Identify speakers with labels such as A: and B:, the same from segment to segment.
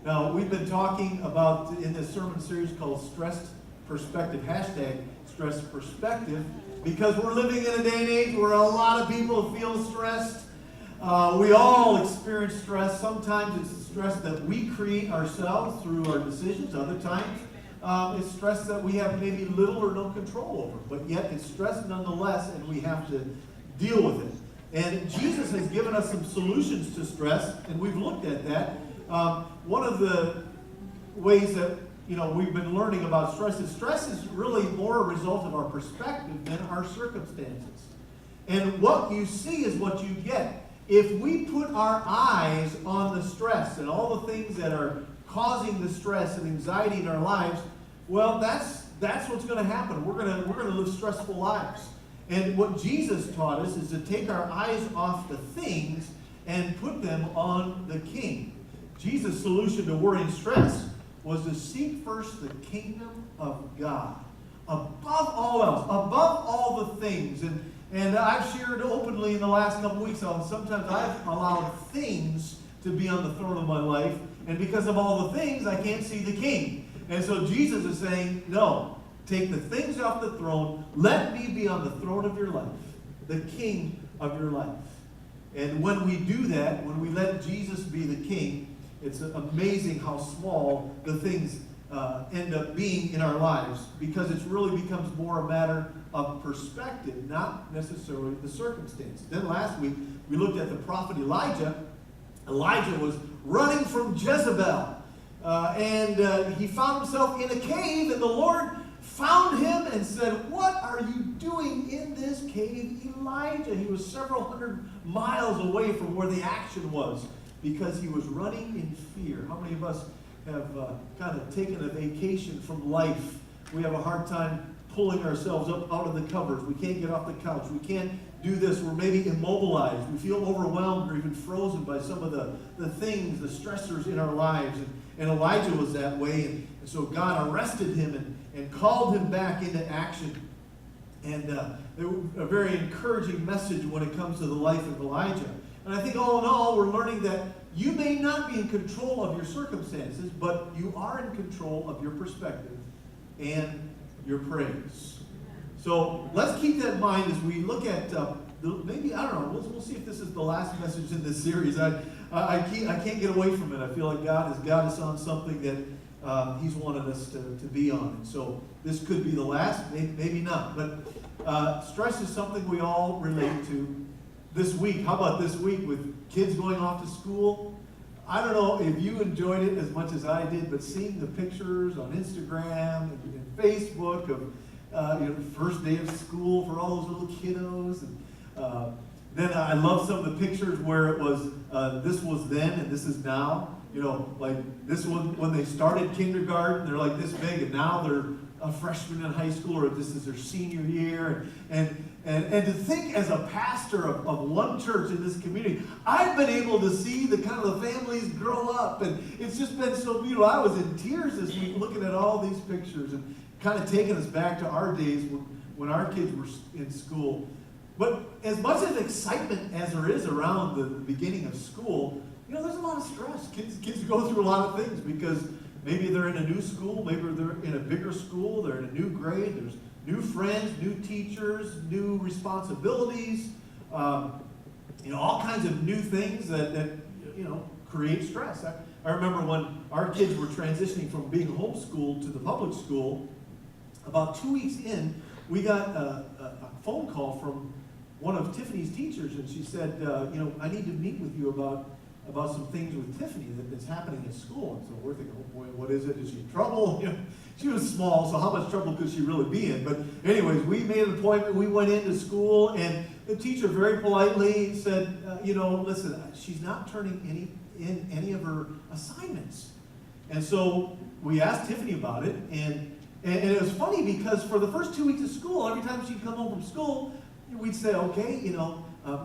A: Now, we've been talking about in this sermon series called Stressed Perspective, hashtag Stressed Perspective, because we're living in a day and age where a lot of people feel stressed. We all experience stress. Sometimes it's stress that we create ourselves through our decisions. Other times it's stress that we have maybe little or no control over. But yet it's stress nonetheless, and we have to deal with it. And Jesus has given us some solutions to stress, and we've looked at that. One of the ways that we've been learning about stress is really more a result of our perspective than our circumstances. And what you see is what you get. If we put our eyes on the stress and all the things that are causing the stress and anxiety in our lives, well, that's what's going to happen. We're going to live stressful lives. And what Jesus taught us is to take our eyes off the things and put them on the King. Jesus' solution to worry and stress was to seek first the kingdom of God above all else, above all the things. And I've shared openly in the last couple weeks how sometimes I've allowed things to be on the throne of my life, and because of all the things, I can't see the King. And so Jesus is saying, no, take the things off the throne, let me be on the throne of your life, the King of your life. And when we do that, when we let Jesus be the King, it's amazing how small the things end up being in our lives, because it really becomes more a matter of perspective, not necessarily the circumstance. Then last week, we looked at the prophet Elijah. Elijah was running from Jezebel, and he found himself in a cave, and the Lord found him and said, "What are you doing in this cave, Elijah?" He was several hundred miles away from where the action was, because he was running in fear. How many of us have kind of taken a vacation from life? We have a hard time pulling ourselves up out of the covers. We can't get off the couch. We can't do this. We're maybe immobilized. We feel overwhelmed or even frozen by some of the things, the stressors in our lives. And Elijah was that way. And so God arrested him and called him back into action. And a very encouraging message when it comes to the life of Elijah. And I think all in all, we're learning that you may not be in control of your circumstances, but you are in control of your perspective and your praise. So let's keep that in mind as we look at maybe, I don't know, we'll see if this is the last message in this series. I can't get away from it. I feel like God has got us on something that He's wanted us to be on. And so this could be the last, maybe not. But stress is something we all relate to. This week, how about this week with kids going off to school? I don't know if you enjoyed it as much as I did, but seeing the pictures on Instagram and Facebook of the first day of school for all those little kiddos. And then I love some of the pictures where it was, this was then and this is now. Like this one, when they started kindergarten, they're like this big, and now they're a freshman in high school, or this is their senior year. And to think as a pastor of one church in this community, I've been able to see the kind of the families grow up, and it's just been so beautiful. I was in tears this week looking at all these pictures and kind of taking us back to our days when our kids were in school. But as much as excitement as there is around the beginning of school, there's a lot of stress. Kids go through a lot of things because maybe they're in a new school, maybe they're in a bigger school, they're in a new grade, there's new friends, new teachers, new responsibilities, all kinds of new things that create stress. I remember when our kids were transitioning from being homeschooled to the public school, about 2 weeks in, we got a phone call from one of Tiffany's teachers, and she said, I need to meet with you about some things with Tiffany that's happening at school. And so we're thinking, oh boy, what is it? Is she in trouble? She was small, so how much trouble could she really be in? But anyways, we made an appointment. We went into school, and the teacher very politely said, listen, she's not turning in any of her assignments. And so we asked Tiffany about it, and it was funny because for the first 2 weeks of school, every time she'd come home from school, we'd say, okay,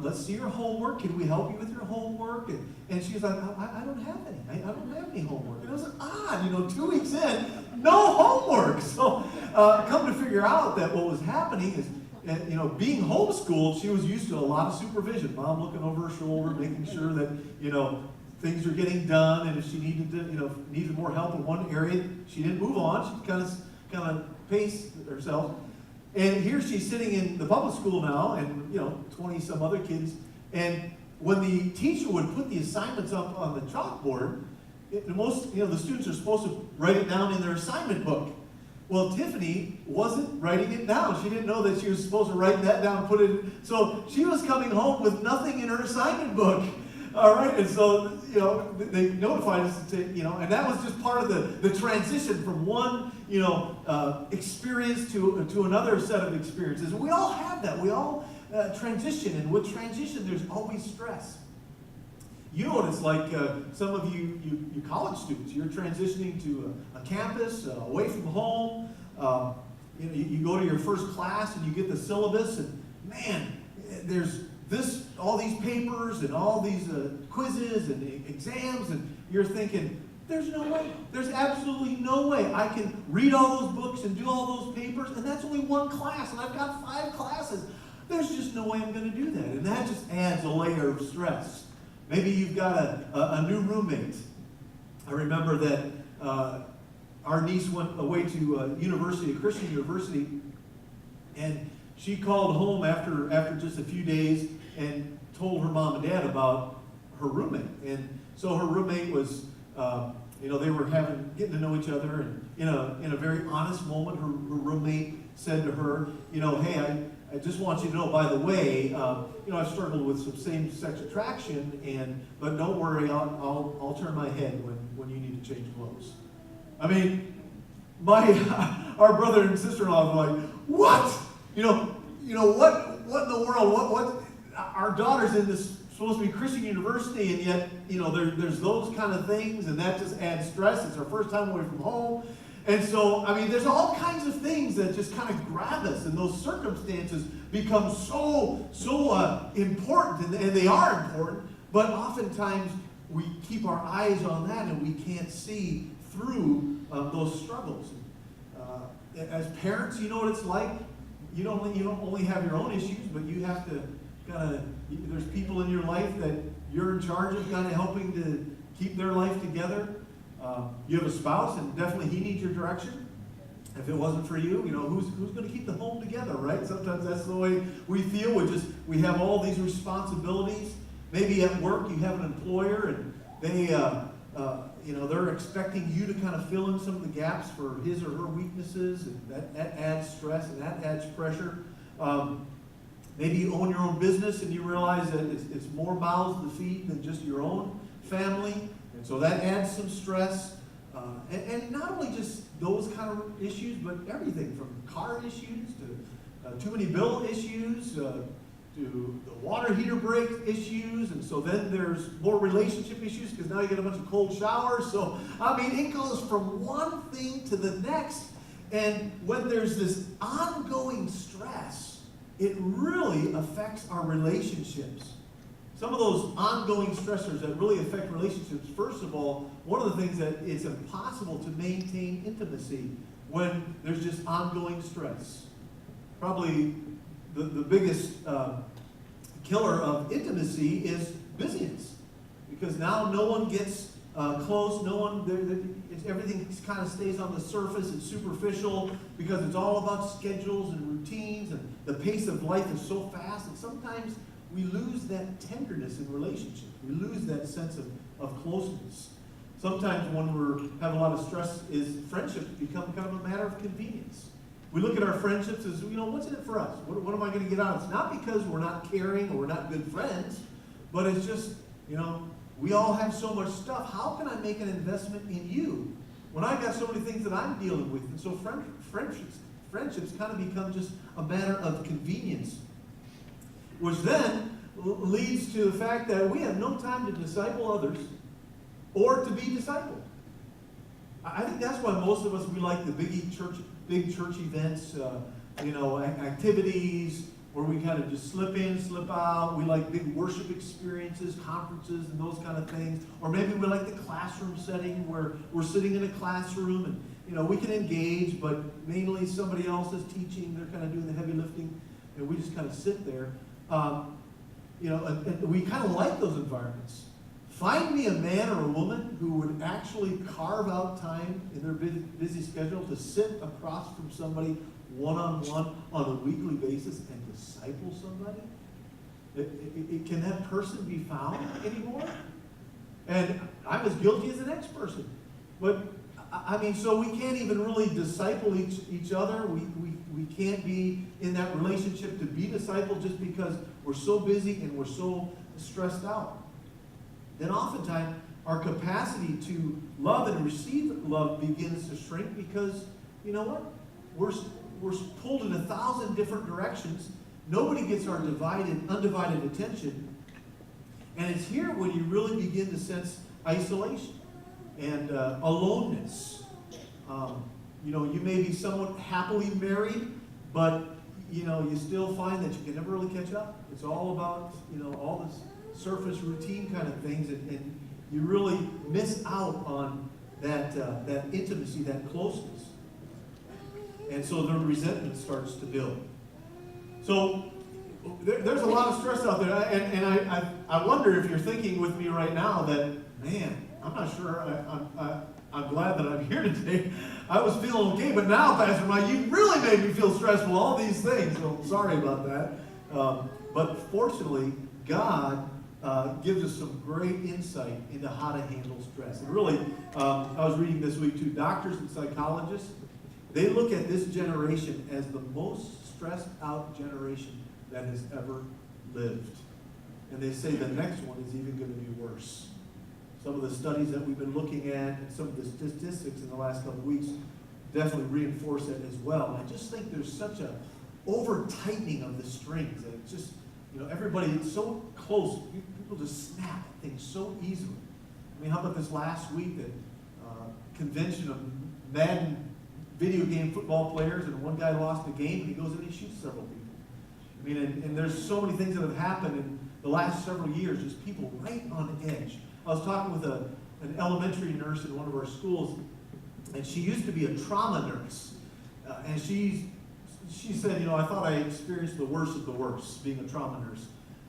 A: let's see your homework. Can we help you with your homework? And she's like, I don't have any. I don't have any homework. And it was odd, 2 weeks in, no homework. So come to figure out that what was happening is, being homeschooled, she was used to a lot of supervision. Mom looking over her shoulder, making sure that, things are getting done, and if she needed to, needed more help in one area, she didn't move on. She kind of paced herself. And here she's sitting in the public school now, and 20 some other kids. And when the teacher would put the assignments up on the chalkboard, the students are supposed to write it down in their assignment book. Well, Tiffany wasn't writing it down. She didn't know that she was supposed to write that down, put it. So she was coming home with nothing in her assignment book. All right, and so they notified us to say, and that was just part of the transition from one experience to another set of experiences. We all have that. We all transition, and with transition, there's always stress. You know what it's like. Some of you college students, you're transitioning to a campus away from home. You go to your first class and you get the syllabus, and man, there's all these papers and all these quizzes and exams, and you're thinking, there's no way. There's absolutely no way I can read all those books and do all those papers, and that's only one class, and I've got 5 classes. There's just no way I'm going to do that, and that just adds a layer of stress. Maybe you've got a new roommate. I remember that our niece went away to a Christian university, and she called home after just a few days and told her mom and dad about her roommate. And so her roommate was, they were getting to know each other, and in a very honest moment, her roommate said to her, hey, I just want you to know, by the way, I've struggled with some same-sex attraction, but don't worry, I'll turn my head when you need to change clothes. I mean, our brother and sister-in-law were like, what? What in the world? What? Our daughter's in this supposed to be Christian university, and yet, there's those kind of things, and that just adds stress. It's our first time away from home. And so, there's all kinds of things that just kind of grab us, and those circumstances become so important, and they are important, but oftentimes we keep our eyes on that, and we can't see through those struggles. As parents, you know what it's like. You don't only have your own issues, but you have to there's people in your life that you're in charge of kind of helping to keep their life together. You have a spouse, and definitely he needs your direction. If it wasn't for you, who's going to keep the home together, right? Sometimes that's the way we feel. We have all these responsibilities. Maybe at work you have an employer, and they're expecting you to kind of fill in some of the gaps for his or her weaknesses, and that adds stress and that adds pressure. Maybe you own your own business, and you realize that it's more mouths to feed than just your own family. And so that adds some stress. And not only just those kind of issues, but everything from car issues to too many bill issues to the water heater break issues. And so then there's more relationship issues because now you get a bunch of cold showers. So, it goes from one thing to the next. And when there's this ongoing stress, it really affects our relationships. Some of those ongoing stressors that really affect relationships, first of all, one of the things that it's impossible to maintain intimacy when there's just ongoing stress. Probably the biggest killer of intimacy is busyness. Because now no one gets close, everything kind of stays on the surface and superficial because it's all about schedules and routines, and the pace of life is so fast, and sometimes we lose that tenderness in relationships. We lose that sense of closeness. Sometimes when we have a lot of stress, friendships become kind of a matter of convenience. We look at our friendships as, what's in it for us? What am I going to get out of it? It's not because we're not caring or we're not good friends, but it's just, we all have so much stuff. How can I make an investment in you when I've got so many things that I'm dealing with? And so friendships kind of become just a matter of convenience, which then leads to the fact that we have no time to disciple others or to be discipled. I think that's why most of us, we like the big church events, activities where we kind of just slip in, slip out. We like big worship experiences, conferences, and those kind of things. Or maybe we like the classroom setting where we're sitting in a classroom and, we can engage, but mainly somebody else is teaching. They're kind of doing the heavy lifting, and we just kind of sit there. And we kind of like those environments. Find me a man or a woman who would actually carve out time in their busy schedule to sit across from somebody one-on-one on a weekly basis and disciple somebody. Can that person be found anymore? And I'm as guilty as the next person. But, I mean, so we can't even really disciple each other. We can't be in that relationship to be discipled just because we're so busy and we're so stressed out. Then oftentimes our capacity to love and receive love begins to shrink because, you know what? We're pulled in 1,000 different directions. Nobody gets our undivided attention. And it's here when you really begin to sense isolation and aloneness. You may be somewhat happily married, but, you still find that you can never really catch up. It's all about, all this surface routine kind of things, and you really miss out on that intimacy, that closeness. And so the resentment starts to build. So there's a lot of stress out there, and I wonder if you're thinking with me right now that, man, I'm not sure, I'm glad that I'm here today. I was feeling okay, but now, Pastor Mike, you really made me feel stressful, all these things. So sorry about that. But fortunately, God gives us some great insight into how to handle stress. And really, I was reading this week too, doctors and psychologists, they look at this generation as the most stressed out generation that has ever lived. And they say the next one is even going to be worse. Some of the studies that we've been looking at and some of the statistics in the last couple of weeks definitely reinforce that as well. And I just think there's such a over-tightening of the strings. And it's just, everybody is so close. People just snap at things so easily. I mean, how about this last week, that convention of Madden video game football players, and one guy lost a game and he goes in and he shoots several people. I mean, and there's so many things that have happened in the last several years, just people right on edge. I was talking with an elementary nurse in one of our schools, and she used to be a trauma nurse. And she said, I thought I experienced the worst of the worst being a trauma nurse.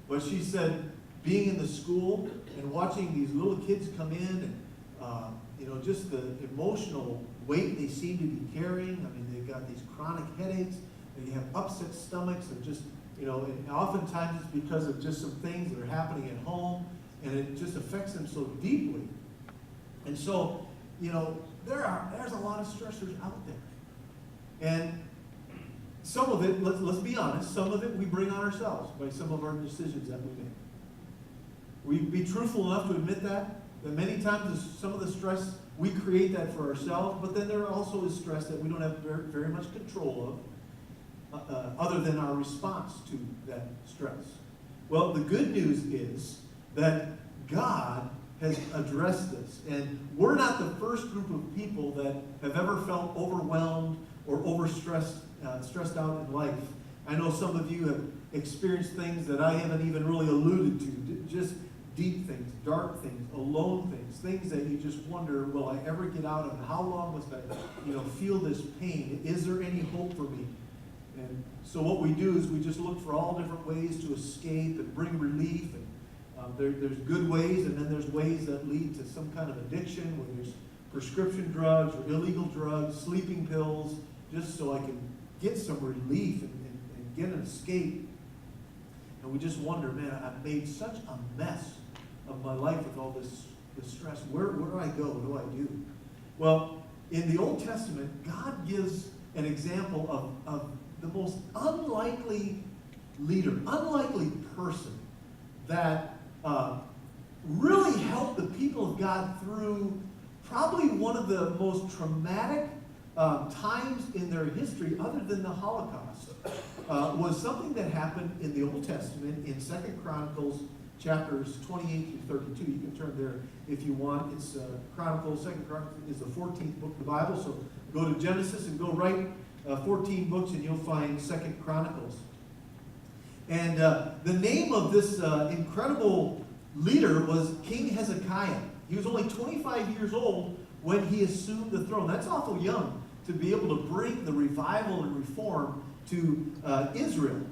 A: But she said, being in the school and watching these little kids come in and, just the emotional weight they seem to be carrying. I mean, they've got these chronic headaches, they have upset stomachs, and just, and oftentimes it's because of just some things that are happening at home, and it just affects them so deeply. And so, there's a lot of stressors out there. And some of it, let's be honest, some of it we bring on ourselves by some of our decisions that we make. We be truthful enough to admit that many times some of the stress, we create that for ourselves, but then there also is stress that we don't have very, very much control of, other than our response to that stress. Well, the good news is that God has addressed this, and we're not the first group of people that have ever felt overwhelmed or overstressed, stressed out in life. I know some of you have experienced things that I haven't even really alluded to, just deep things, dark things, alone things, things that you just wonder, will I ever get out of it? How long must I, feel this pain? Is there any hope for me? And so what we do is we just look for all different ways to escape and bring relief. And there's good ways, and then there's ways that lead to some kind of addiction, where there's prescription drugs or illegal drugs, sleeping pills, just so I can get some relief and get an escape. And we just wonder, man, I've made such a mess of my life with all this stress. Where do I go? What do I do? Well, in the Old Testament, God gives an example of the most unlikely leader, unlikely person that really helped the people of God through probably one of the most traumatic times in their history, other than the Holocaust, was something that happened in the Old Testament in 2 Chronicles chapters 28 through 32. You can turn there if you want. It's Chronicles, 2 Chronicles is the 14th book of the Bible, so go to Genesis and go right 14 books and you'll find 2 Chronicles. And the name of this incredible leader was King Hezekiah. He was only 25 years old when he assumed the throne. That's awful young to be able to bring the revival and reform to Israel.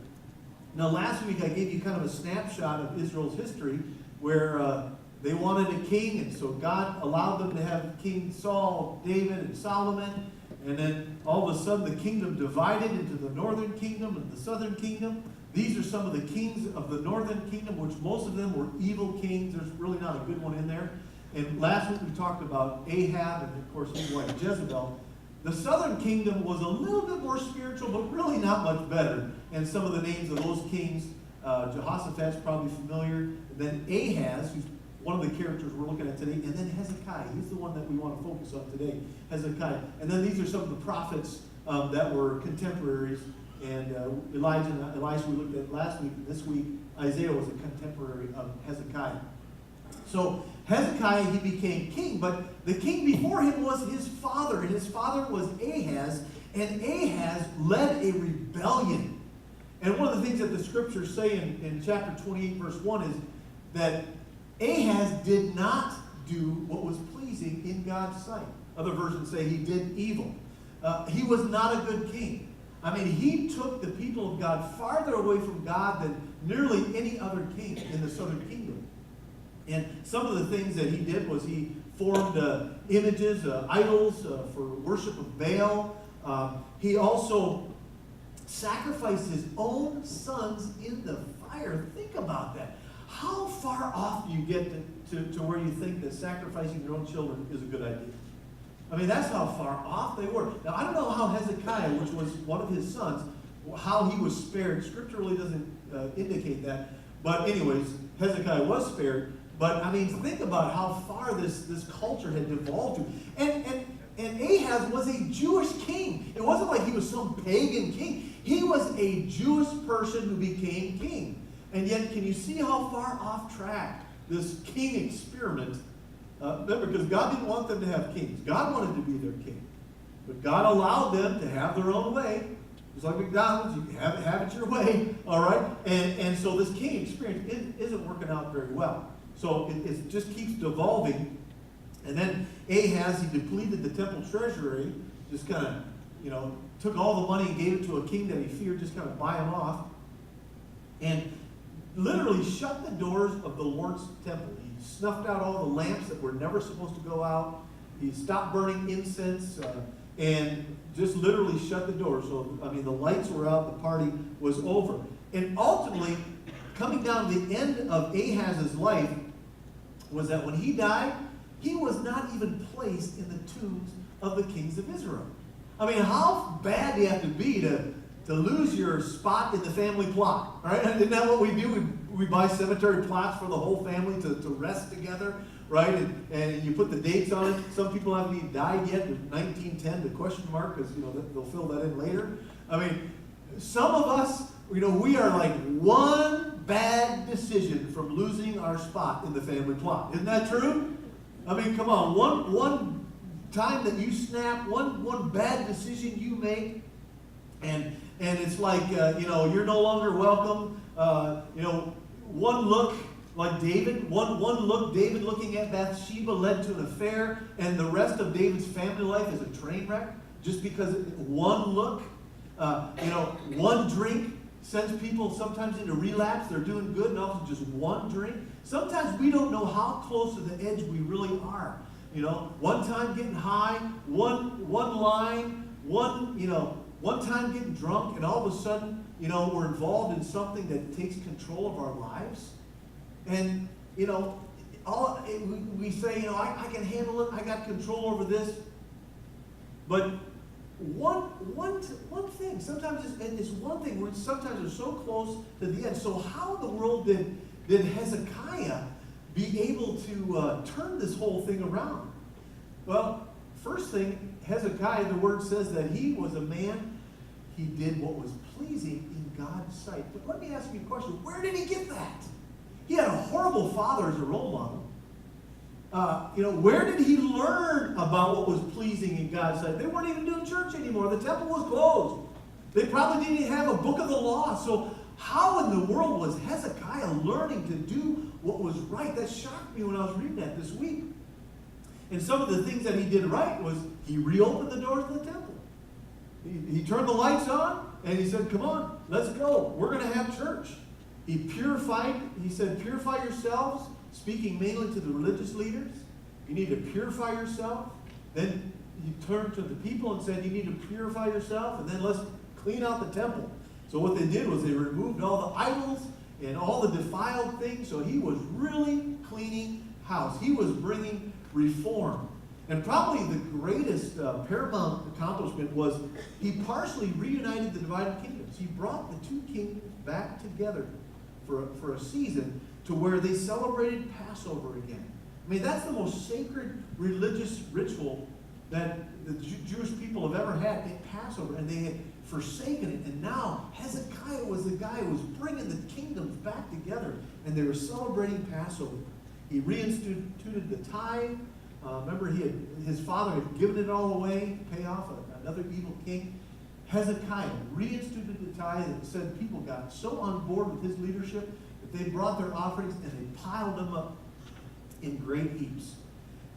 A: Now, last week I gave you kind of a snapshot of Israel's history, where they wanted a king, and so God allowed them to have King Saul, David, and Solomon. And then all of a sudden the kingdom divided into the northern kingdom and the southern kingdom. These are some of the kings of the northern kingdom, which most of them were evil kings. There's really not a good one in there. And last week we talked about Ahab and, of course, his wife Jezebel. The southern kingdom was a little bit more spiritual, but really not much better. And some of the names of those kings, Jehoshaphat's probably familiar. And then Ahaz, who's one of the characters we're looking at today. And then Hezekiah. He's the one that we want to focus on today, Hezekiah. And then these are some of the prophets that were contemporaries. And Elijah and Elisha we looked at last week. This week, Isaiah was a contemporary of Hezekiah. So Hezekiah, he became king, but the king before him was his father, and his father was Ahaz, and Ahaz led a rebellion. And one of the things that the scriptures say in chapter 28, verse 1 is that Ahaz did not do what was pleasing in God's sight. Other versions say he did evil. He was not a good king. I mean, he took the people of God farther away from God than nearly any other king in the southern kingdom. And some of the things that he did was he formed images, idols for worship of Baal. He also sacrificed his own sons in the fire. Think about that. How far off do you get to where you think that sacrificing your own children is a good idea? I mean, that's how far off they were. Now, I don't know how Hezekiah, which was one of his sons, how he was spared. Scripture really doesn't indicate that. But anyways, Hezekiah was spared. But, I mean, think about how far this culture had devolved to. And Ahaz was a Jewish king. It wasn't like he was some pagan king. He was a Jewish person who became king. And yet, can you see how far off track this king experiment? Because God didn't want them to have kings. God wanted to be their king. But God allowed them to have their own way. Just like McDonald's, you can have it your way. All right? And so this king experience isn't working out very well. So it just keeps devolving. And then Ahaz, he depleted the temple treasury, just kind of, took all the money and gave it to a king that he feared, just kind of buy him off. And literally shut the doors of the Lord's temple. He snuffed out all the lamps that were never supposed to go out. He stopped burning incense and just literally shut the doors. So, I mean, the lights were out, the party was over. And ultimately, coming down to the end of Ahaz's life was that when he died, he was not even placed in the tombs of the kings of Israel. I mean, how bad do you have to be to lose your spot in the family plot, right? Isn't that what we do? We buy cemetery plots for the whole family to rest together, right? And you put the dates on it. Some people haven't even died yet. There's 1910, the question mark, because they'll fill that in later. I mean, some of us, we are like one bad decision from losing our spot in the family plot. Isn't that true? I mean, come on, one time that you snap, one bad decision you make, and it's like you're no longer welcome. One look, like David, one look, David looking at Bathsheba led to an affair, and the rest of David's family life is a train wreck just because one look. One drink sends people sometimes into relapse. They're doing good, and often just one drink. Sometimes we don't know how close to the edge we really are. One time getting high, one line, one time getting drunk, and all of a sudden, we're involved in something that takes control of our lives. And, we say, I can handle it. I got control over this. But one thing, sometimes it's one thing where sometimes we're so close to the end. So how in the world did Hezekiah be able to turn this whole thing around? Well, first thing, Hezekiah, the word says that he was a man, he did what was pleasing in God's sight. But let me ask you a question. Where did he get that? He had a horrible father as a role model. Where did he learn about what was pleasing in God's sight? They weren't even doing church anymore. The temple was closed. They probably didn't even have a book of the law. So how in the world was Hezekiah learning to do what was right? That shocked me when I was reading that this week. And some of the things that he did right was he reopened the doors of the temple. He turned the lights on and he said, come on, let's go. We're going to have church. He said, purify yourselves speaking mainly to the religious leaders. You need to purify yourself. Then he turned to the people and said, you need to purify yourself, and then let's clean out the temple. So what they did was they removed all the idols and all the defiled things. So he was really cleaning house. He was bringing reform. And probably the greatest paramount accomplishment was he partially reunited the divided kingdoms. He brought the two kingdoms back together for a season to where they celebrated Passover again. I mean, that's the most sacred religious ritual that the Jewish people have ever had at Passover, and they had forsaken it. And now Hezekiah was the guy who was bringing the kingdoms back together, and they were celebrating Passover. He reinstituted the tithe. Remember, his father had given it all away to pay off another evil king. Hezekiah reinstituted the tithe, and said people got so on board with his leadership that they brought their offerings and they piled them up in great heaps.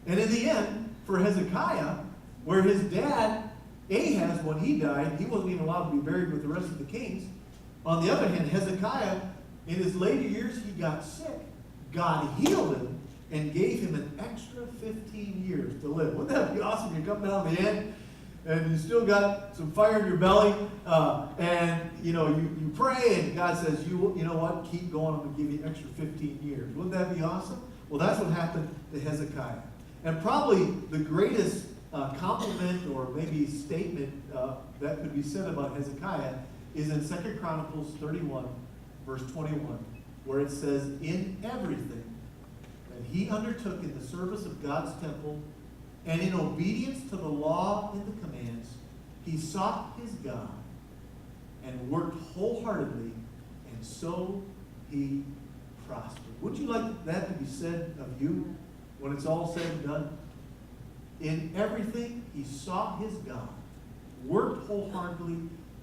A: And in the end, for Hezekiah, where his dad, Ahaz, when he died, he wasn't even allowed to be buried with the rest of the kings. On the other hand, Hezekiah, in his later years, he got sick. God healed him and gave him an extra 15 years to live. Wouldn't that be awesome? You come down the end, and you still got some fire in your belly, and you pray, and God says, you know what, keep going, I'm going to give you an extra 15 years. Wouldn't that be awesome? Well, that's what happened to Hezekiah. And probably the greatest compliment or maybe statement that could be said about Hezekiah is in 2 Chronicles 31, verse 21, where it says, in everything that he undertook in the service of God's temple, and in obedience to the law and the commands, he sought his God and worked wholeheartedly, and so he prospered. Would you like that to be said of you when it's all said and done? In everything, he sought his God, worked wholeheartedly,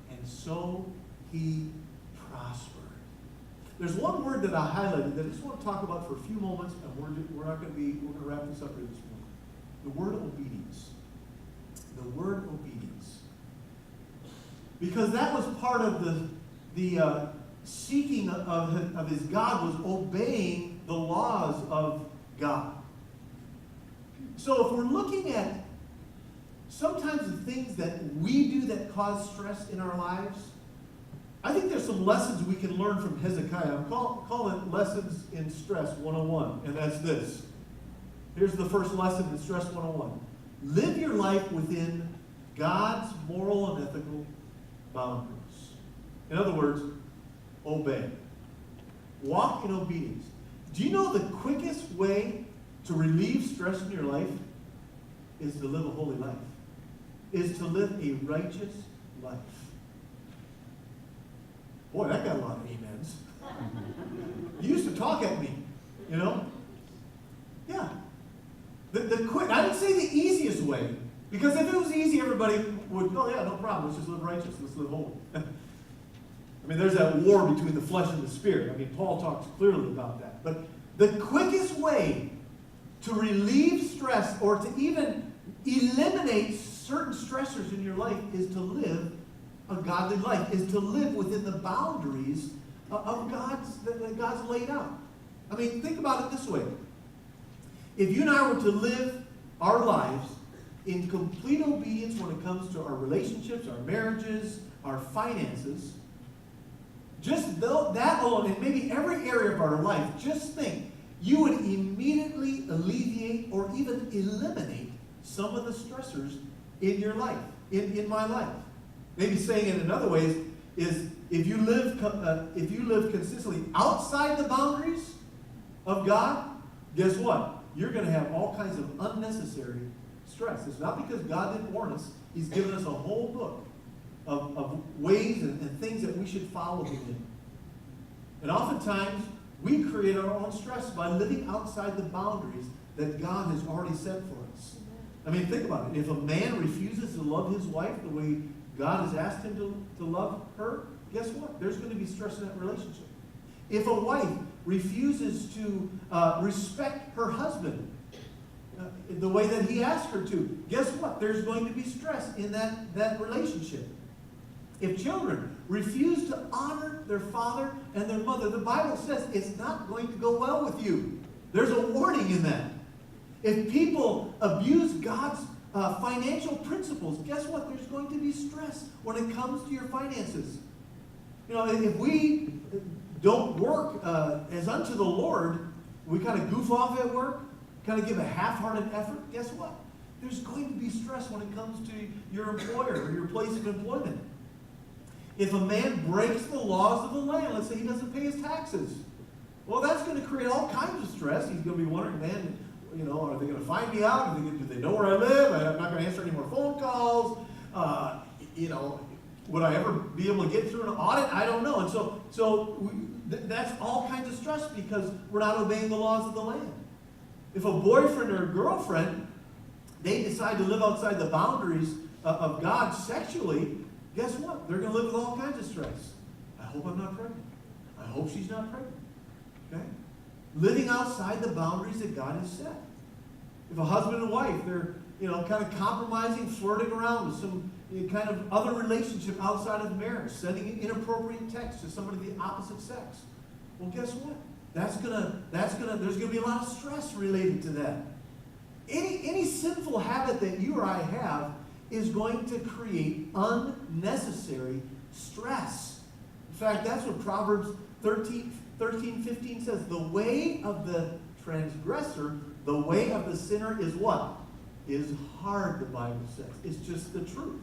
A: and so he prospered. There's one word that I highlighted that I just want to talk about for a few moments, and we're going to wrap this up here this morning. The word obedience. The word obedience. Because that was part of the seeking of his God, was obeying the laws of God. So if we're looking at sometimes the things that we do that cause stress in our lives, I think there's some lessons we can learn from Hezekiah. I'm calling it Lessons in Stress 101, and that's this. Here's the first lesson in Stress 101. Live your life within God's moral and ethical boundaries. In other words, obey. Walk in obedience. Do you know the quickest way to relieve stress in your life is to live a holy life? Is to live a righteous life. Boy, that got a lot of amens. You used to talk at me, Yeah. I didn't say the easiest way, because if it was easy, everybody would, oh yeah, no problem, let's just live righteous, let's live holy. I mean, there's that war between the flesh and the spirit. I mean, Paul talks clearly about that. But the quickest way to relieve stress or to even eliminate certain stressors in your life is to live a godly life, is to live within the boundaries of that God's laid out. I mean, think about it this way. If you and I were to live our lives in complete obedience when it comes to our relationships, our marriages, our finances, just that alone, and maybe every area of our life, just think, you would immediately alleviate or even eliminate some of the stressors in your life, in my life. Maybe saying it in other ways is, if you live consistently outside the boundaries of God, guess what? You're going to have all kinds of unnecessary stress. It's not because God didn't warn us. He's given us a whole book of ways and things that we should follow him in. And oftentimes, we create our own stress by living outside the boundaries that God has already set for us. I mean, think about it. If a man refuses to love his wife the way God has asked him to love her, guess what? There's going to be stress in that relationship. If a wife refuses to respect her husband the way that he asked her to, guess what? There's going to be stress in that relationship. If children refuse to honor their father and their mother, the Bible says it's not going to go well with you. There's a warning in that. If people abuse God's financial principles, guess what? There's going to be stress when it comes to your finances. You know, if we don't work as unto the Lord, we kind of goof off at work, kind of give a half-hearted effort, guess what? There's going to be stress when it comes to your employer or your place of employment. If a man breaks the laws of the land, let's say he doesn't pay his taxes, well, that's going to create all kinds of stress. He's going to be wondering, man, you know, are they going to find me out? Do they know where I live? I'm not going to answer any more phone calls. You know, would I ever be able to get through an audit? I don't know. And so that's all kinds of stress because we're not obeying the laws of the land. If a boyfriend or a girlfriend, they decide to live outside the boundaries of God sexually, guess what? They're going to live with all kinds of stress. I hope I'm not pregnant. I hope she's not pregnant. Okay? Living outside the boundaries that God has set. If a husband and wife, they're, you know, kind of compromising, flirting around with some kind of other relationship outside of marriage, sending inappropriate texts to somebody of the opposite sex. Well, guess what? There's gonna be a lot of stress related to that. Any sinful habit that you or I have is going to create unnecessary stress. In fact, that's what Proverbs 13:15 says. The way of the transgressor, the way of the sinner is what? Is hard, the Bible says. It's just the truth.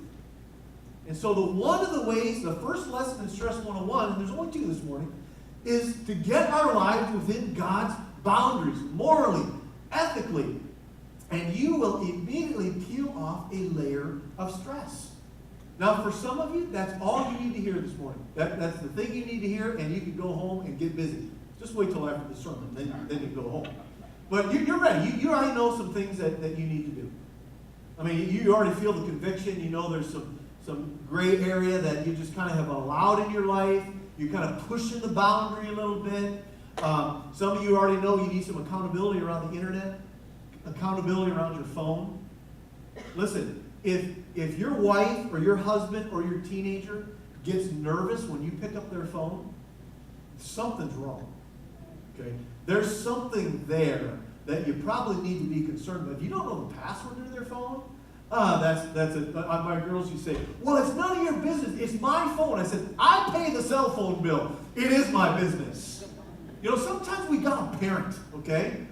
A: And so one of the ways, the first lesson in Stress 101, and there's only 2 this morning, is to get our lives within God's boundaries, morally, ethically, and you will immediately peel off a layer of stress. Now, for some of you, that's all you need to hear this morning. That's the thing you need to hear, and you can go home and get busy. Just wait till after the sermon, then you go home. But you're ready. You already know some things that you need to do. I mean, you already feel the conviction. You know there's some gray area that you just kind of have allowed in your life. You're kind of pushing the boundary a little bit. Some of you already know you need some accountability around the internet, accountability around your phone. Listen, if your wife or your husband or your teenager gets nervous when you pick up their phone, something's wrong. Okay? There's something there that you probably need to be concerned about. If you don't know the password to their phone, that's it. My girls used to say, well, it's none of your business. It's my phone. I said, I pay the cell phone bill. It is my business. You know, sometimes we got to parent, okay?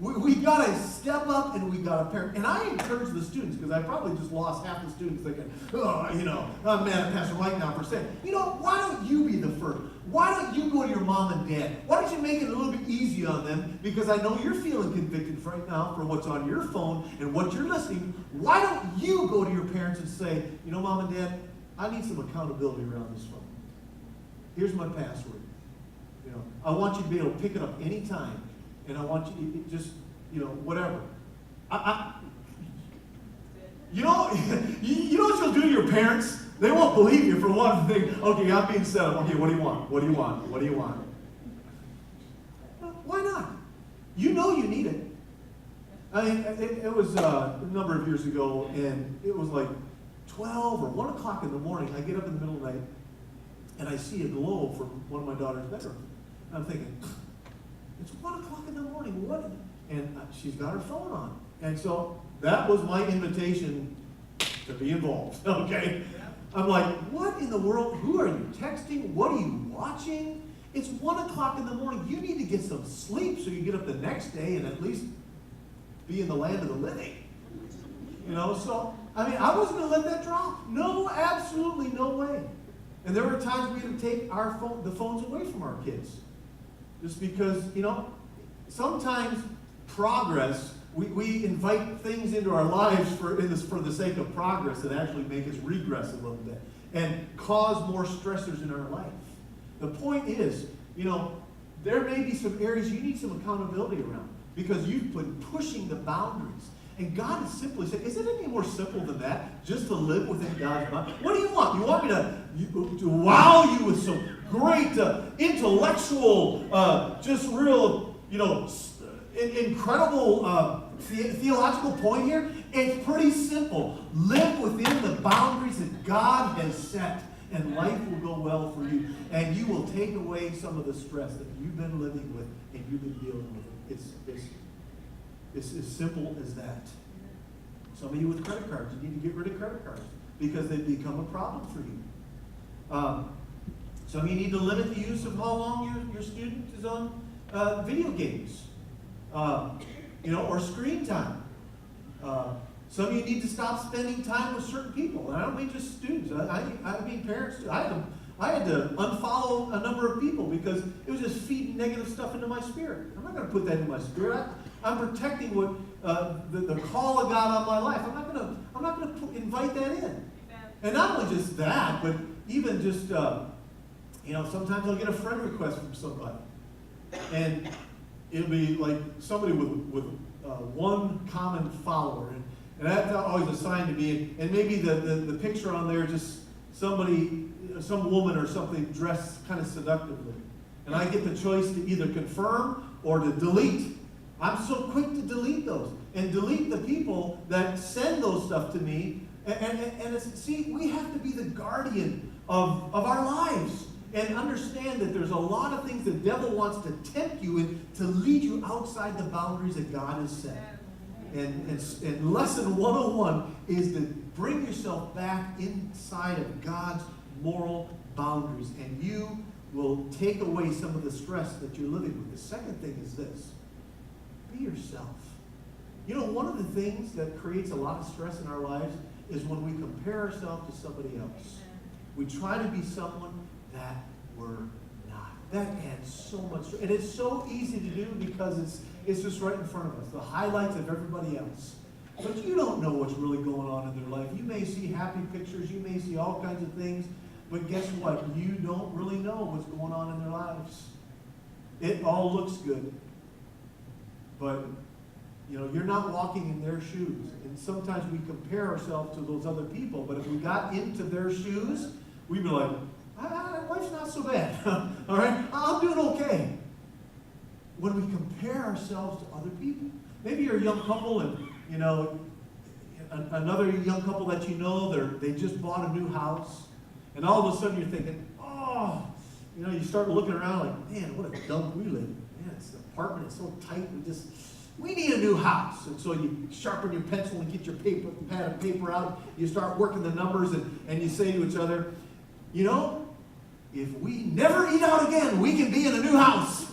A: We got to step up and we got to parent. And I encourage the students, because I probably just lost half the students thinking, oh, you know, I'm mad at Pastor Mike now for saying, you know, why don't you be the first? Why don't you go to your mom and dad? Why don't you make it a little bit easy on them? Because I know you're feeling convicted right now for what's on your phone and what you're listening. Why don't you go to your parents and say, you know, Mom and Dad, I need some accountability around this phone. Here's my password. You know, I want you to be able to pick it up anytime, and I want you to just, you know, whatever. You know, you know what you'll do to your parents? They won't believe you for one thing. Okay, I'm being set up. Okay, what do you want? What do you want? What do you want? Why not? You know you need it. I mean, it was a number of years ago, and it was like 12 or 1 o'clock in the morning. I get up in the middle of the night, and I see a glow from one of my daughter's bedroom. And I'm thinking, it's 1 o'clock in the morning. What? And she's got her phone on. And so that was my invitation to be involved, okay? I'm like, what in the world? Who are you texting? What are you watching? It's 1 o'clock in the morning. You need to get some sleep so you get up the next day and at least be in the land of the living. You know, so, I mean, I wasn't going to let that drop. No, absolutely no way. And there were times we would take the phones away from our kids. Just because, you know, sometimes progress, we invite things into our lives for the sake of progress that actually make us regress a little bit and cause more stressors in our life. The point is, you know, there may be some areas you need some accountability around because you've been pushing the boundaries. And God has simply said, is it any more simple than that? Just to live within God's boundaries? What do you want? You want me to wow you with some great intellectual, just real, you know, incredible theological point here? It's pretty simple. Live within the boundaries that God has set, and life will go well for you. And you will take away some of the stress that you've been living with and you've been dealing with. It's as simple as that. Some of you with credit cards, you need to get rid of credit cards because they've become a problem for you. Some of you need to limit the use of how long your student is on video games, or screen time. Some of you need to stop spending time with certain people. And I don't mean just students. I mean parents too. I had to unfollow a number of people because it was just feeding negative stuff into my spirit. I'm not going to put that in my spirit. I'm protecting what the call of God on my life. I'm not going to invite that in. And not only just that, but even just sometimes I'll get a friend request from somebody, and it'll be like somebody with one common follower, and that's always assigned to me. And maybe the picture on there just somebody, some woman or something dressed kind of seductively, and I get the choice to either confirm or to delete. I'm so quick to delete those and delete the people that send those stuff to me. And see, we have to be the guardian of our lives and understand that there's a lot of things the devil wants to tempt you in to lead you outside the boundaries that God has set. And lesson 101 is to bring yourself back inside of God's moral boundaries, and you will take away some of the stress that you're living with. The second thing is this: be yourself. One of the things that creates a lot of stress in our lives is when we compare ourselves to somebody else. We try to be someone that we're not. That adds so much stress. And it's so easy to do because it's just right in front of us, the highlights of everybody else. But you don't know what's really going on in their life. You may see happy pictures, you may see all kinds of things, but guess what? You don't really know what's going on in their lives. It all looks good, but you're not walking in their shoes. And sometimes we compare ourselves to those other people, but if we got into their shoes, we'd be like, life's not so bad. All right? I'm doing okay. When we compare ourselves to other people. Maybe you're a young couple and, another young couple that they just bought a new house. And all of a sudden you're thinking, you start looking around like, man, what a dump we live in. Man, this apartment is so tight. We need a new house. And so you sharpen your pencil and get your pad of paper out. You start working the numbers and you say to each other, if we never eat out again, we can be in a new house.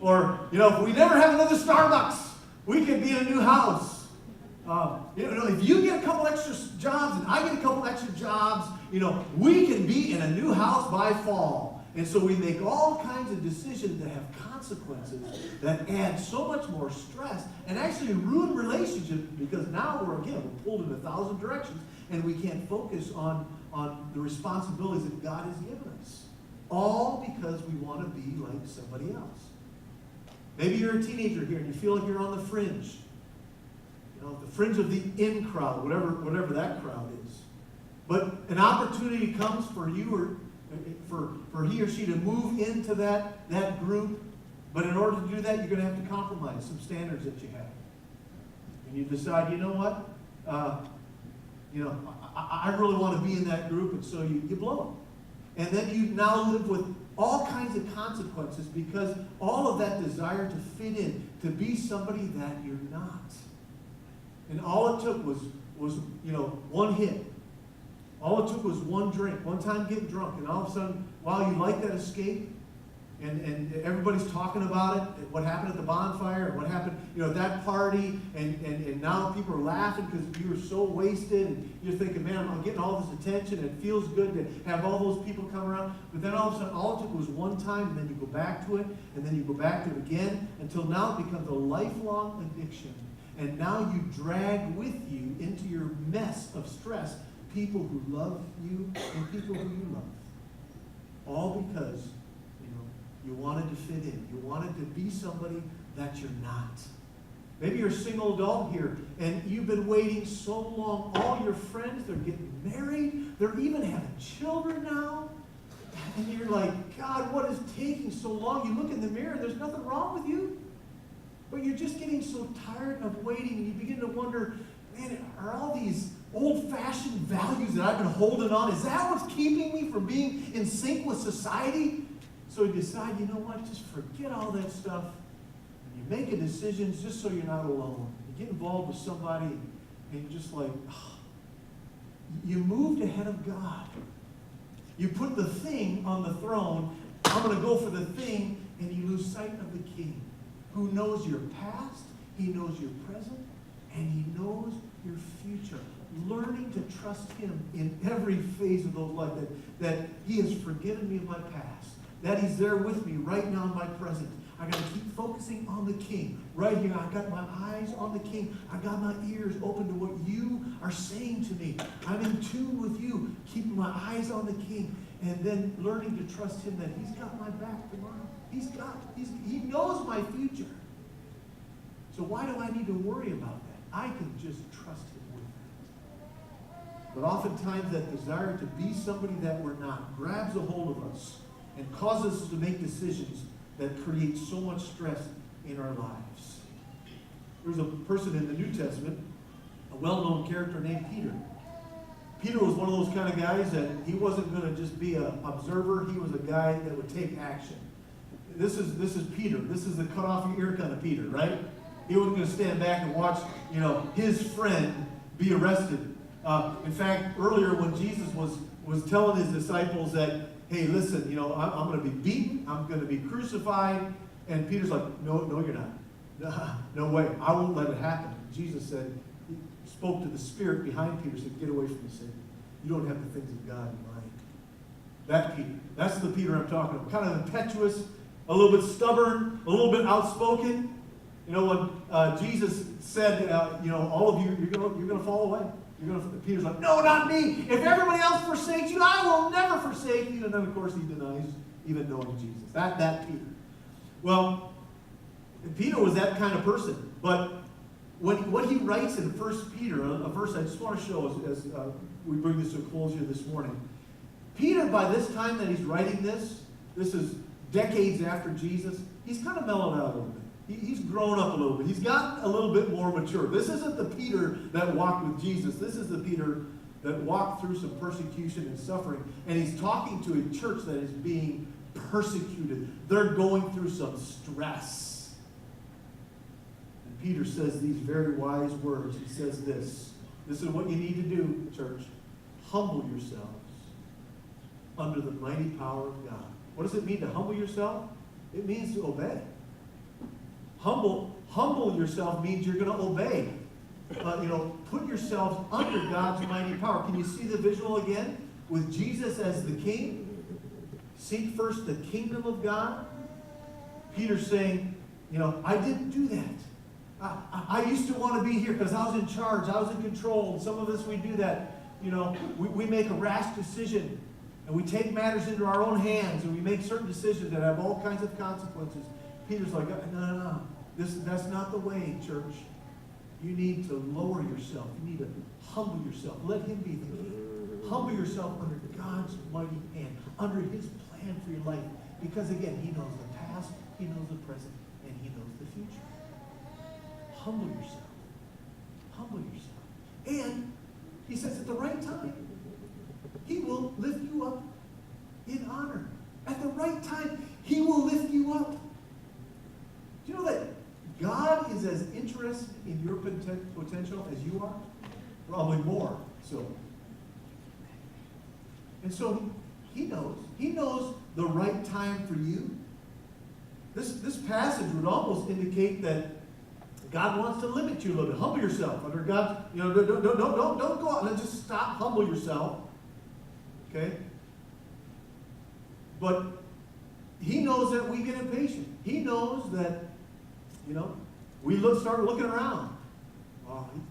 A: Or, if we never have another Starbucks, we can be in a new house. If you get a couple extra jobs and I get a couple extra jobs, we can be in a new house by fall. And so we make all kinds of decisions that have consequences that add so much more stress and actually ruin relationships because now we're pulled in 1,000 directions and we can't focus on the responsibilities that God has given us. All because we want to be like somebody else. Maybe you're a teenager here and you feel like you're on the fringe. The fringe of the in crowd, whatever that crowd is. But an opportunity comes for you or for he or she to move into that group. But in order to do that, you're going to have to compromise some standards that you have. And you decide, I really want to be in that group, and so you blow it. And then you now live with all kinds of consequences because all of that desire to fit in, to be somebody that you're not. And all it took was one hit. All it took was one drink, one time getting drunk, and all of a sudden, wow, you like that escape, and everybody's talking about it, what happened at the bonfire, and what happened, at that party, and now people are laughing because you were so wasted, and you're thinking, man, I'm getting all this attention, and it feels good to have all those people come around, but then all of a sudden, all it took was one time, and then you go back to it, and then you go back to it again, until now it becomes a lifelong addiction, and now you drag with you into your mess of stress people who love you and people who you love. All because, you wanted to fit in. You wanted to be somebody that you're not. Maybe you're a single adult here and you've been waiting so long. All your friends, they're getting married. They're even having children now. And you're like, God, what is taking so long? You look in the mirror and there's nothing wrong with you. But you're just getting so tired of waiting. You begin to wonder, man, are all these old-fashioned values that I've been holding on, is that what's keeping me from being in sync with society? So you decide, just forget all that stuff You make a decision just so you're not alone. You get involved with somebody and you're just like, oh, you moved ahead of God. You put the thing on the throne. I'm going to go for the thing, and you lose sight of the King, who knows your past, he knows your present, and he knows your future. Learning to trust him in every phase of those life, that he has forgiven me of my past, that he's there with me right now in my present. I got to keep focusing on the King. Right here, I got my eyes on the King. I got my ears open to what you are saying to me. I'm in tune with you, keeping my eyes on the King, and then learning to trust him that he's got my back tomorrow. He knows my future. So why do I need to worry about that? I can just trust him with that. But oftentimes that desire to be somebody that we're not grabs a hold of us and causes us to make decisions that create so much stress in our lives. There was a person in the New Testament, a well-known character named Peter. Peter was one of those kind of guys that he wasn't going to just be an observer. He was a guy that would take action. This is Peter. This is the cut off your ear kind of Peter, right? He wasn't going to stand back and watch, his friend be arrested. In fact, earlier when Jesus was telling his disciples that, hey, listen, I'm going to be beaten, I'm going to be crucified, and Peter's like, no, you're not. No way. I won't let it happen. Jesus said, he spoke to the spirit behind Peter, said, get away from me, Satan. You don't have the things of God in mind. That Peter. That's the Peter I'm talking about. Kind of impetuous, a little bit stubborn, a little bit outspoken. When Jesus said, all of you, you're going to fall away. Peter's like, no, not me. If everybody else forsakes you, I will never forsake you. And then, of course, he denies even knowing Jesus. That Peter. Well, Peter was that kind of person. But what he writes in 1 Peter, a verse I just want to show as we bring this to a close here this morning. Peter, by this time that he's writing this is decades after Jesus, he's kind of mellowed out a little bit. He's grown up a little bit. He's gotten a little bit more mature. This isn't the Peter that walked with Jesus. This is the Peter that walked through some persecution and suffering. And he's talking to a church that is being persecuted. They're going through some stress. And Peter says these very wise words. He says this. This is what you need to do, church. Humble yourselves under the mighty power of God. What does it mean to humble yourself? It means to obey. Humble yourself means you're going to obey. Put yourselves under God's mighty power. Can you see the visual again? With Jesus as the king, seek first the kingdom of God. Peter's saying, I didn't do that. I used to want to be here because I was in charge. I was in control. And some of us, we do that. We make a rash decision. And we take matters into our own hands. And we make certain decisions that have all kinds of consequences. Peter's like, no. That's not the way, church. You need to lower yourself. You need to humble yourself. Let him be the king. Humble yourself under God's mighty hand, under his plan for your life. Because again, he knows the past, he knows the present, and he knows the future. Humble yourself. Humble yourself. And he says at the right time, he will lift you up in honor. At the right time, he will lift you up. Do you know that God is as interested in your potential as you are? Probably more so. And so he knows the right time for you. This passage would almost indicate that God wants to limit you a little bit. Humble yourself under God. Don't go out and just stop. Humble yourself. Okay? But he knows that we get impatient. He knows that, we start looking around.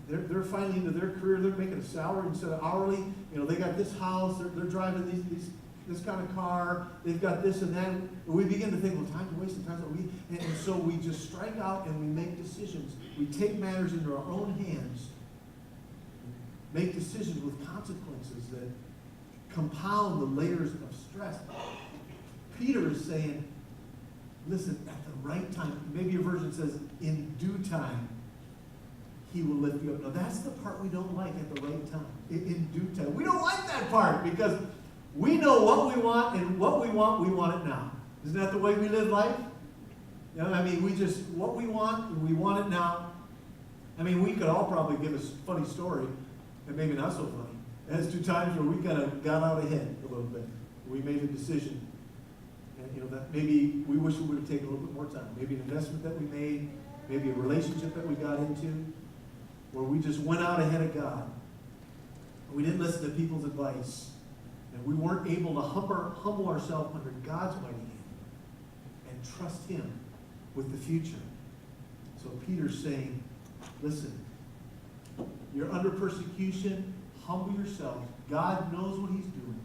A: They're finally into their career. They're making a salary instead of hourly. They got this house. They're driving this kind of car. They've got this and that. And we begin to think, well, time's wasting. And so we just strike out and we make decisions. We take matters into our own hands. Make decisions with consequences that compound the layers of stress. Peter is saying, listen, at the right time, maybe your version says, in due time, he will lift you up. Now, that's the part we don't like, at the right time. In due time. We don't like that part because we know what we want, and what we want it now. Isn't that the way we live life? You know, I mean, what we want it now. I mean, we could all probably give a funny story, and maybe not so funny, as to times where we kind of got out ahead a little bit. We made a decision, and you know, that maybe we wish we would have taken a little bit more time. Maybe an investment that we made, maybe a relationship that we got into, where we just went out ahead of God. We didn't listen to people's advice, and we weren't able to humble ourselves under God's mighty hand and trust Him with the future. So Peter's saying, listen, you're under persecution, humble yourself. God knows what He's doing.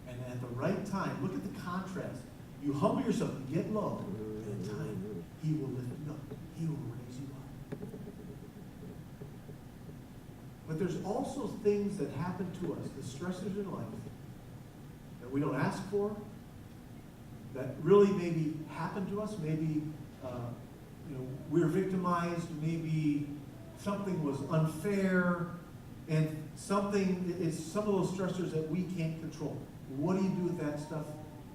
A: And at the right time, look at the contrast. You humble yourself, you get low, and in time, He will lift you up. He will raise you up. But there's also things that happen to us, the stressors in life, that we don't ask for, that really maybe happen to us. Maybe we're victimized. Maybe something was unfair, and it's some of those stressors that we can't control. What do you do with that stuff?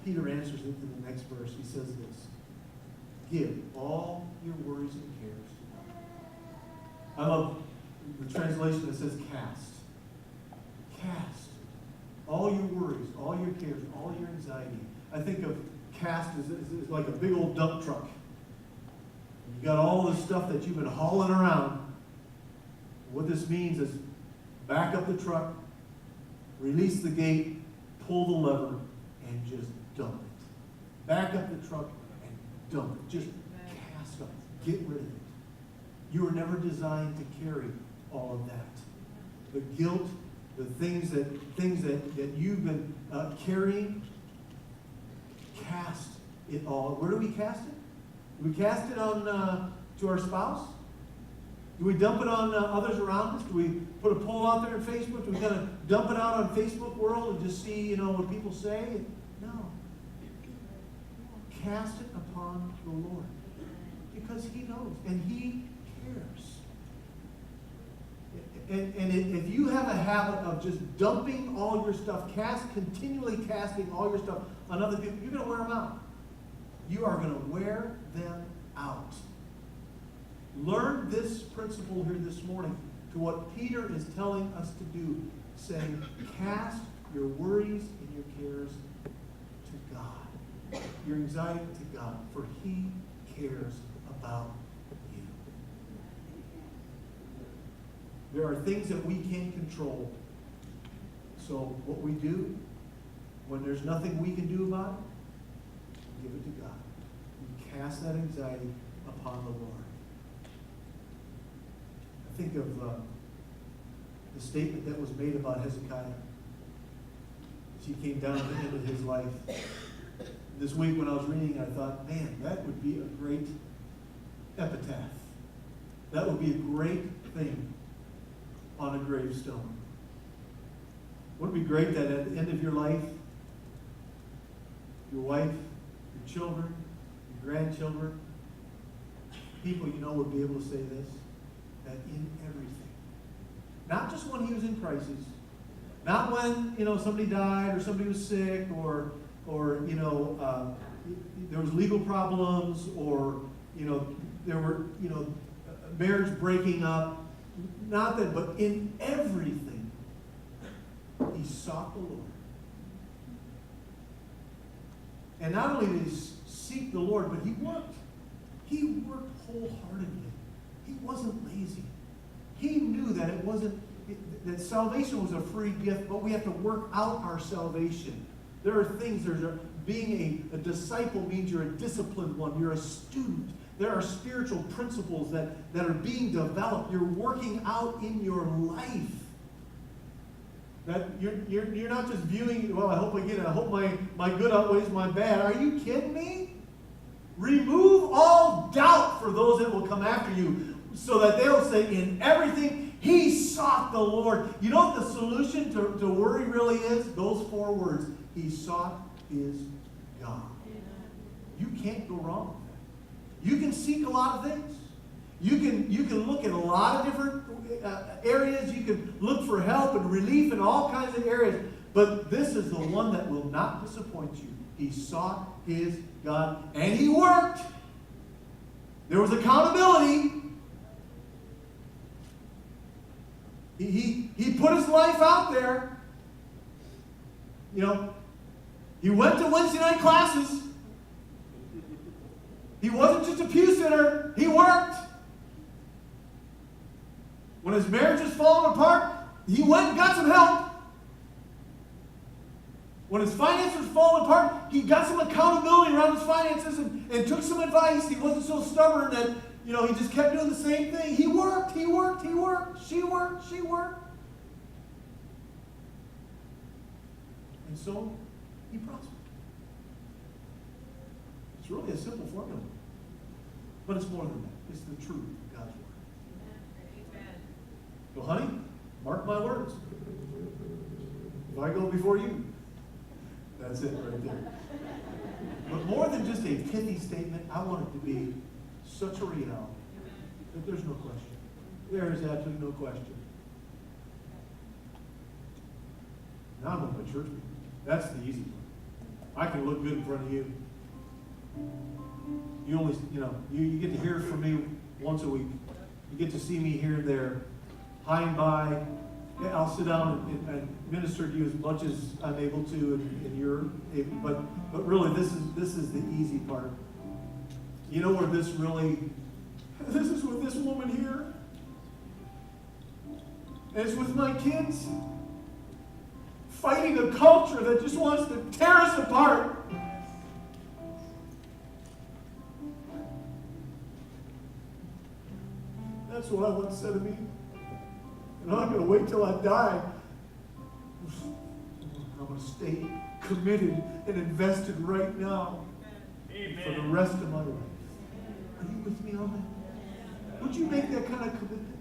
A: Peter answers it in the next verse. He says this: give all your worries and cares to God. I love the translation that says cast. Cast all your worries, all your cares, all your anxiety. I think of cast as like a big old dump truck. You got all this stuff that you've been hauling around. What this means is back up the truck, release the gate, pull the lever, and just dump it. Back up the truck and dump it. Just cast off. Get rid of it. You were never designed to carry all of that. The guilt, the things that you've been carrying, cast it all. Where do we cast it? Do we cast it on to our spouse? Do we dump it on others around us? Do we put a poll out there on Facebook? Do we kind of dump it out on Facebook world and just see, what people say? No. Cast it upon the Lord, because He knows and He cares. And if you have a habit of just dumping all your stuff, continually casting all your stuff on other people, you're going to wear them out. You are going to wear them out. Learn this principle here this morning to what Peter is telling us to do, saying, cast your worries and your cares to God. Your anxiety to God, for He cares about you. There are things that we can't control. So what we do when there's nothing we can do about it, we give it to God. We cast that anxiety upon the Lord. I think of the statement that was made about Hezekiah. She came down to the end of his life. This week when I was reading, I thought, man, that would be a great epitaph. That would be a great thing on a gravestone. Wouldn't it be great that at the end of your life, your wife, your children, your grandchildren, people you know would be able to say this, that in everything, not just when he was in crisis, not when somebody died or somebody was sick or there was legal problems or there were marriage breaking up, not that, but in everything he sought the Lord. And not only did he seek the Lord, but he worked. He worked wholeheartedly. He wasn't lazy. He knew that that salvation was a free gift, but we have to work out our salvation. There are things, being a disciple means you're a disciplined one, you're a student. There are spiritual principles that are being developed. You're working out in your life. That you're not just viewing, well, I hope I get it. I hope my good outweighs my bad. Are you kidding me? Remove all doubt for those that will come after you, so that they'll say, in everything, he sought the Lord. You know what the solution to worry really is? Those 4 words. He sought his God. You can't go wrong with that. You can seek a lot of things. You can look at a lot of different areas. You can look for help and relief in all kinds of areas. But this is the one that will not disappoint you. He sought his God, and he worked. There was accountability. He put his life out there. You know, he went to Wednesday night classes. He wasn't just a pew sitter. He worked. When his marriage was falling apart, he went and got some help. When his finances were falling apart, he got some accountability around his finances and took some advice. He wasn't so stubborn that, he just kept doing the same thing. He worked. She worked. And so, he prospered. It's really a simple formula. But it's more than that. It's the truth of God's Word. Amen. So, honey, mark my words. If I go before you, that's it right there. But more than just a pithy statement, I want it to be such a reality that there's no question. There is absolutely no question. Now I'm with my church people. That's the easy part. I can look good in front of you. You only, you get to hear from me once a week. You get to see me here and there, high and by. Yeah, I'll sit down and minister to you as much as I'm able to, and you're able. But really, this is the easy part. You know where this is with this woman here. And it's with my kids. Fighting a culture that just wants to tear us apart. That's what I once said to me. And I'm not going to wait till I die. I'm going to stay committed and invested right now. Amen. For the rest of my life. Are you with me on that? Would you make that kind of commitment?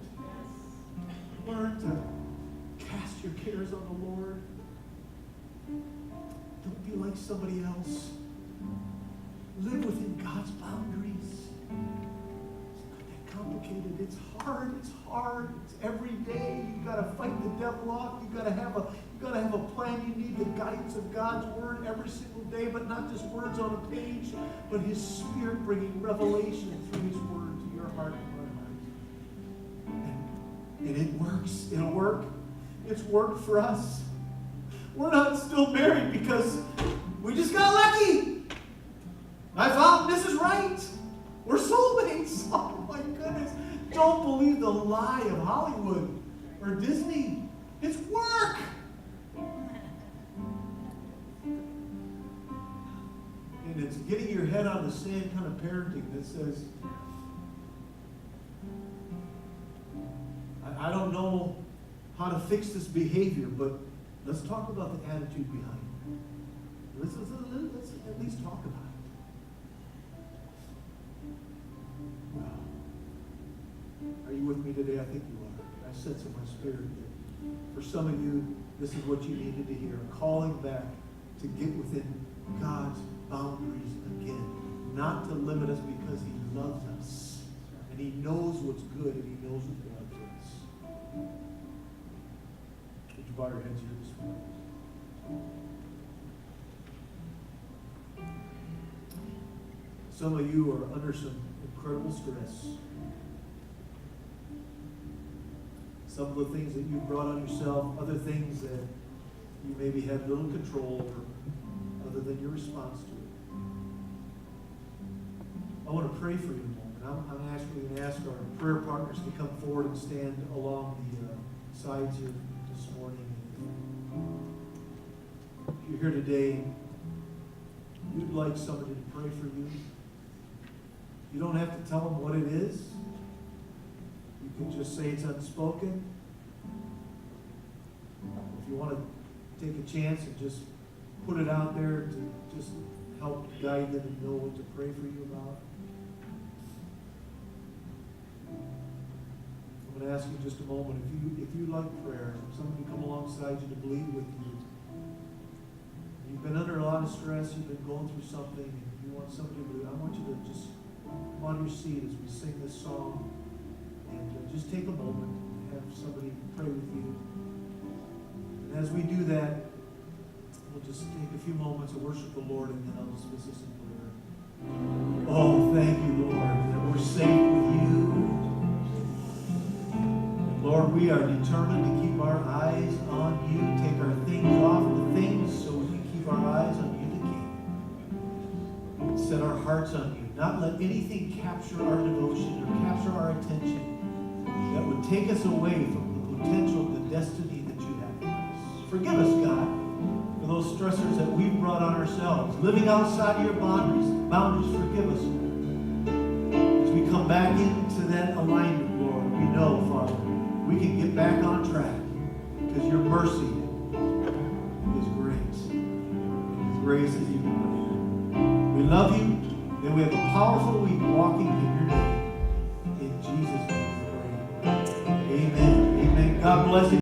A: Learn to cast your cares on the Lord. Don't be like somebody else. Live within God's boundaries. It's not that complicated. It's hard. It's every day. You've got to fight the devil off. You've got to have a plan. You need the guidance of God's Word every single day, but not just words on a page, but His Spirit bringing revelation through His Word to your heart and my heart. And it works. It'll work. It's worked for us. We're not still married because we just got lucky. I found Mrs. Right. We're soulmates. Oh my goodness. Don't believe the lie of Hollywood or Disney. It's work. And it's getting your head out of the sand kind of parenting that says, I don't know how to fix this behavior, but let's talk about the attitude behind it. Let's at least talk about it. Wow. Are you with me today? I think you are. I sense in my spirit that for some of you, this is what you needed to hear. A calling back to get within God's boundaries again. Not to limit us because He loves us. And He knows what's good and He knows what God is. Would you bow your heads here this morning? Some of you are under some incredible stress. Some of the things that you brought on yourself, other things that you maybe had little control over, other than your response to it. I want to pray for you a moment. I'm actually going to ask our prayer partners to come forward and stand along the sides here this morning. If you're here today, you'd like somebody to pray for you. You don't have to tell them what it is. You can just say it's unspoken. If you want to take a chance and just put it out there to just help guide them and know what to pray for you about. I'm going to ask you in just a moment, if you like prayer, somebody come alongside you to believe with you. You've been under a lot of stress, you've been going through something, and you want somebody to believe. I want you to just come on your seat as we sing this song, and just take a moment and have somebody pray with you. And as we do that, we'll just take a few moments to worship the Lord, and then I'll dismiss us in prayer. Oh, thank you, Lord. we're safe with you. Lord, we are determined to keep our eyes on you, take our things off the things so we can keep our eyes on you, the King. Set our hearts on you. Not let anything capture our devotion or capture our attention that would take us away from the potential, the destiny that you have for us. Forgive us, God, for those stressors that we've brought on ourselves. Living outside of your boundaries, forgive us. As we come back into that alignment, Lord, we know, Father, we can get back on track because your mercy is great. Your grace is even greater. We love you. May we have a powerful week walking in your name. In Jesus' name we pray. Amen. Amen. God bless you.